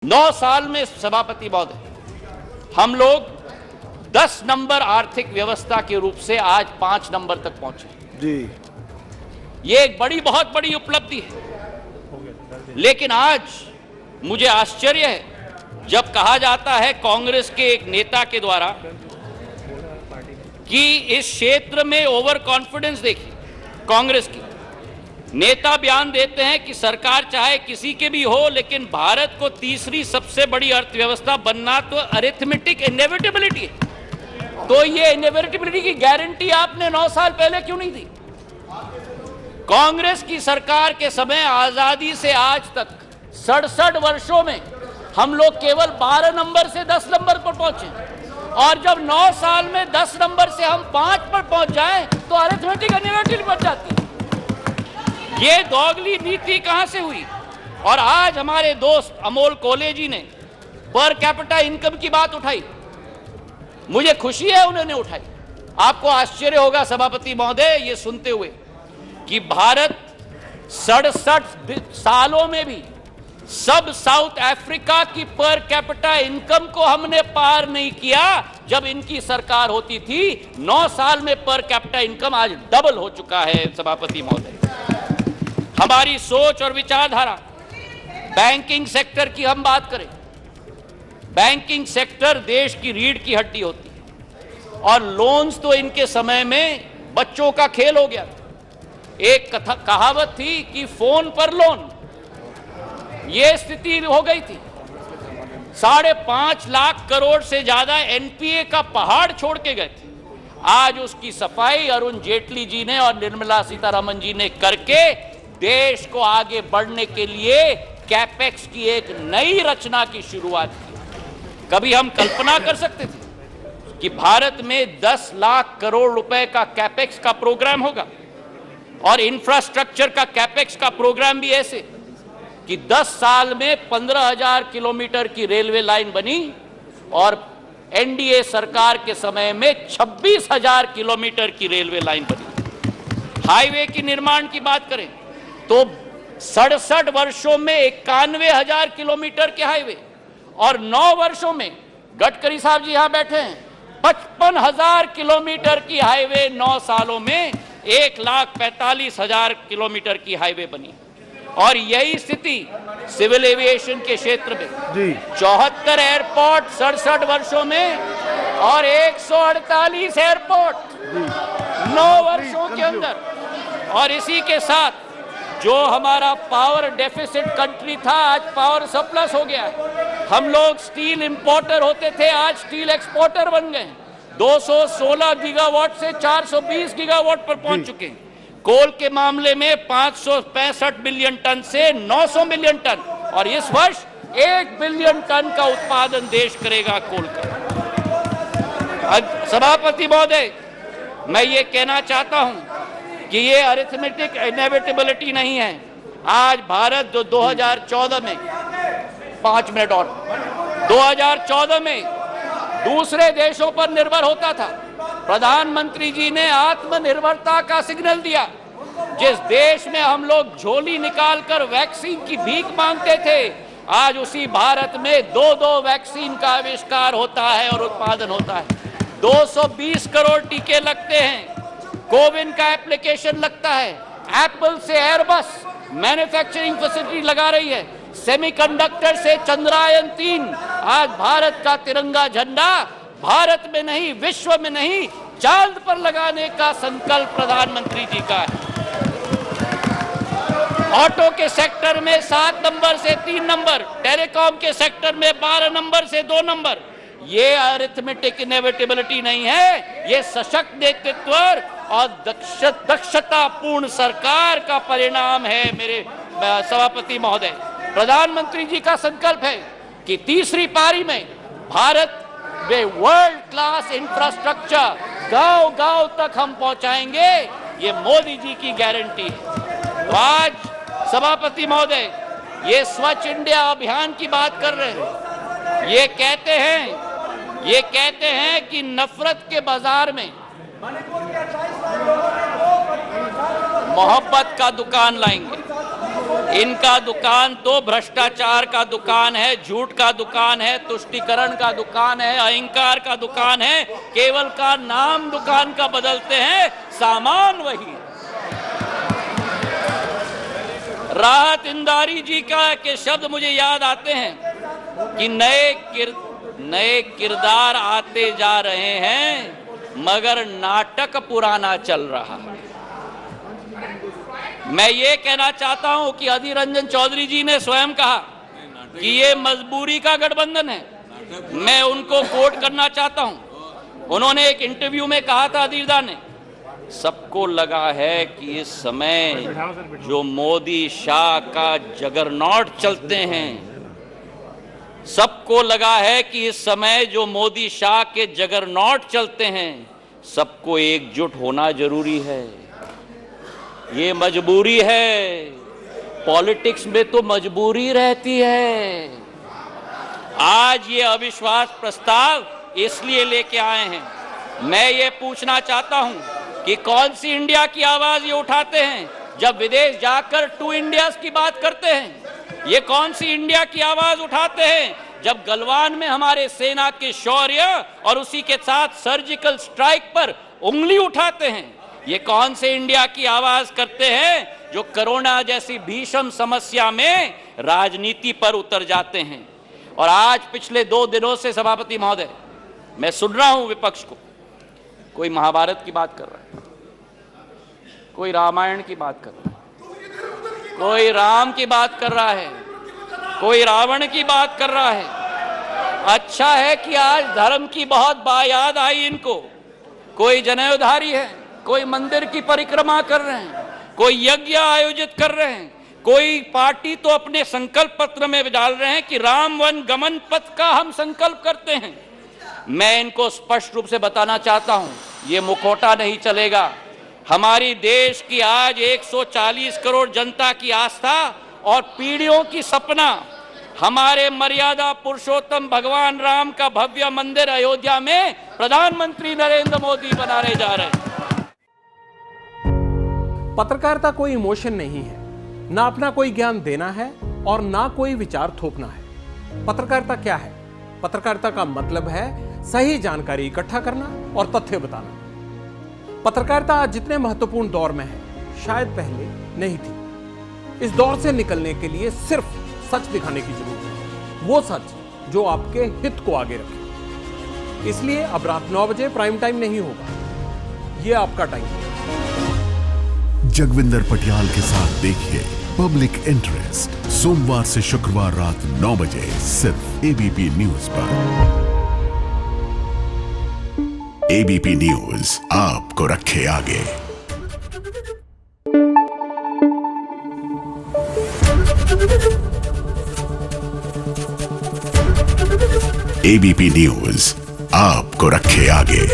9 साल में सभापति महोदय हम लोग 10 नंबर आर्थिक व्यवस्था के रूप से आज 5 नंबर तक पहुंचे जी। ये एक बहुत बड़ी उपलब्धि है। लेकिन आज मुझे आश्चर्य है जब कहा जाता है कांग्रेस के एक नेता के द्वारा कि इस क्षेत्र में ओवर कॉन्फिडेंस देखिए। कांग्रेस की नेता बयान देते हैं कि सरकार चाहे किसी के भी हो, लेकिन भारत को तीसरी सबसे बड़ी अर्थव्यवस्था बनना तो अरिथमेटिक इनएविटेबिलिटी है। तो ये इनएविटेबिलिटी की गारंटी आपने 9 साल पहले क्यों नहीं दी? कांग्रेस की सरकार के समय आजादी से आज तक 67 वर्षों में हम लोग केवल 12 नंबर से 10 नंबर पर पहुंचे, और जब 9 साल में 10 नंबर से हम 5 पर पहुंच जाएं तो अरिथमेटिक इनएविटेबिलिटी बढ़ जाती है। ये दोगली नीति कहां से हुई? और आज हमारे दोस्त अमोल कोले जी ने पर कैपिटा इनकम की बात उठाई। मुझे खुशी है उन्होंने उठाई। आपको आश्चर्य होगा सभापति महोदय ये सुनते हुए कि भारत 67 सालों में भी सब साउथ अफ्रीका की पर कैपिटा इनकम को हमने पार नहीं किया जब इनकी सरकार होती थी। 9 साल में पर कैपिटा इनकम आज डबल हो चुका है सभापति महोदय। हमारी सोच और विचारधारा, बैंकिंग सेक्टर की हम बात करें, बैंकिंग सेक्टर देश की रीढ़ की हड्डी होती है, और लोन्स तो इनके समय में बच्चों का खेल हो गया था। एक कहावत थी कि फोन पर लोन, ये स्थिति हो गई थी। 5.5 लाख करोड़ से ज्यादा एनपीए का पहाड़ छोड़ के गए थे। आज उसकी सफाई अरुण जेटली जी ने और निर्मला सीतारमण जी ने करके देश को आगे बढ़ने के लिए कैपेक्स की एक नई रचना की शुरुआत की। कभी हम कल्पना कर सकते थे कि भारत में 10 लाख करोड़ रुपए का कैपेक्स का प्रोग्राम होगा, और इंफ्रास्ट्रक्चर का कैपेक्स का प्रोग्राम भी ऐसे कि 10 साल में 15,000 किलोमीटर की रेलवे लाइन बनी, और एनडीए सरकार के समय में 26,000 किलोमीटर की रेलवे लाइन बनी। हाईवे की निर्माण की बात करें तो 67 वर्षों में 91,000 किलोमीटर के हाईवे, और 9 वर्षों में गडकरी साहब जी यहां बैठे हैं 55,000 किलोमीटर की हाईवे 9 सालों में 1,45,000 किलोमीटर की हाईवे बनी। और यही स्थिति सिविल एविएशन के क्षेत्र में 74 एयरपोर्ट 67 वर्षों में, और 148 एयरपोर्ट 9 वर्षों के अंदर। और इसी के साथ जो हमारा पावर डेफिसिट कंट्री था आज पावर सरप्लस हो गया है। हम लोग स्टील इंपोर्टर होते थे, आज स्टील एक्सपोर्टर बन गए। 216 गीगावाट से 420 गीगावाट पर पहुंच चुके हैं। कोल के मामले में 565 बिलियन टन से 900 मिलियन टन, और इस वर्ष 1 बिलियन टन का उत्पादन देश करेगा कोल का। सभापति महोदय, मैं ये कहना चाहता हूं कि ये अरिथमेटिक इनएविटेबिलिटी नहीं है। आज भारत जो 2014 में 5 मिनट और 2014 में दूसरे देशों पर निर्भर होता था, प्रधानमंत्री जी ने आत्मनिर्भरता का सिग्नल दिया। जिस देश में हम लोग झोली निकालकर वैक्सीन की भीख मांगते थे, आज उसी भारत में 2 वैक्सीन का आविष्कार होता है और उत्पादन होता है। 220 करोड़ टीके लगते हैं, कोविन का एप्लीकेशन लगता है, एप्पल से एयरबस मैन्युफैक्चरिंग फैसिलिटी लगा रही है, सेमीकंडक्टर से चंद्रयान 3। आज भारत का तिरंगा झंडा भारत में नहीं, विश्व में नहीं, चांद पर लगाने का संकल्प प्रधानमंत्री जी का है। ऑटो के सेक्टर में 7 नंबर से 3 नंबर, टेलीकॉम के सेक्टर में 12 नंबर से 2 नंबर। ये अरिथमेटिक इनएविटेबिलिटी नहीं है, ये सशक्त नेतृत्व और दक्षतापूर्ण सरकार का परिणाम है। मेरे सभापति महोदय, प्रधानमंत्री जी का संकल्प है कि तीसरी पारी में भारत में वर्ल्ड क्लास इंफ्रास्ट्रक्चर गांव-गांव तक हम पहुंचाएंगे। ये मोदी जी की गारंटी है। तो आज सभापति महोदय ये स्वच्छ इंडिया अभियान की बात कर रहे हैं। ये कहते हैं कि नफरत के बाजार में मोहब्बत का दुकान लाएंगे। इनका दुकान तो भ्रष्टाचार का दुकान है, झूठ का दुकान है, तुष्टीकरण का दुकान है, अहंकार का दुकान है। केवल का नाम दुकान का बदलते हैं, सामान वही है। राहत इंदारी जी का के शब्द मुझे याद आते हैं कि नए किरदार आते जा रहे हैं मगर नाटक पुराना चल रहा है। मैं ये कहना चाहता हूं कि अधीर रंजन चौधरी जी ने स्वयं कहा कि ये मजबूरी का गठबंधन है। मैं उनको कोट करना चाहता हूं। उन्होंने एक इंटरव्यू में कहा था, अधीरदा ने, सबको लगा है कि इस समय जो मोदी शाह का जगरनॉट चलते हैं, सबको लगा है कि इस समय जो मोदी शाह के जगरनॉट चलते हैं, सबको एकजुट होना जरूरी है। ये मजबूरी है। पॉलिटिक्स में तो मजबूरी रहती है। आज ये अविश्वास प्रस्ताव इसलिए लेके आए हैं। मैं ये पूछना चाहता हूं कि कौन सी इंडिया की आवाज ये उठाते हैं जब विदेश जाकर टू इंडियाज की बात करते हैं। ये कौन सी इंडिया की आवाज उठाते हैं जब गलवान में हमारे सेना के शौर्य और उसी के साथ सर्जिकल स्ट्राइक पर उंगली उठाते हैं। ये कौन से इंडिया की आवाज करते हैं जो कोरोना जैसी भीषण समस्या में राजनीति पर उतर जाते हैं। और आज पिछले 2 दिनों से सभापति महोदय, मैं सुन रहा हूं विपक्ष को, कोई महाभारत की बात कर रहा है, कोई रामायण की बात कर रहा है, कोई राम की बात कर रहा है, कोई रावण की बात कर रहा है। अच्छा है कि आज धर्म की बहुत बायाद आई इनको। कोई जनेऊधारी है, कोई मंदिर की परिक्रमा कर रहे हैं, कोई यज्ञ आयोजित कर रहे हैं, कोई पार्टी तो अपने संकल्प पत्र में डाल रहे हैं कि राम वन गमन पथ का हम संकल्प करते हैं। मैं इनको स्पष्ट रूप से बताना चाहता हूं, ये मुखौटा नहीं चलेगा। हमारी देश की आज 140 करोड़ जनता की आस्था और पीढ़ियों की सपना हमारे मर्यादा पुरुषोत्तम भगवान राम का भव्य मंदिर अयोध्या में प्रधानमंत्री नरेंद्र मोदी बनाने जा रहे हैं। पत्रकारिता कोई इमोशन नहीं है, ना अपना कोई ज्ञान देना है और ना कोई विचार थोपना है। पत्रकारिता क्या है? पत्रकारिता का मतलब है सही जानकारी इकट्ठा करना और तथ्य बताना। पत्रकारिता आज जितने महत्वपूर्ण दौर में है, शायद पहले नहीं थी। इस दौर से निकलने के लिए सिर्फ सच दिखाने की जरूरत है, वो सच जो आपके हित को आगे रखे। इसलिए अब रात 9 बजे प्राइम टाइम नहीं होगा, ये आपका टाइम है। जगविंदर पटियाल के साथ देखिए पब्लिक इंटरेस्ट, सोमवार से शुक्रवार रात 9 बजे सिर्फ एबीपी न्यूज पर। एबीपी न्यूज आपको रखे आगे। एबीपी न्यूज आपको रखे आगे।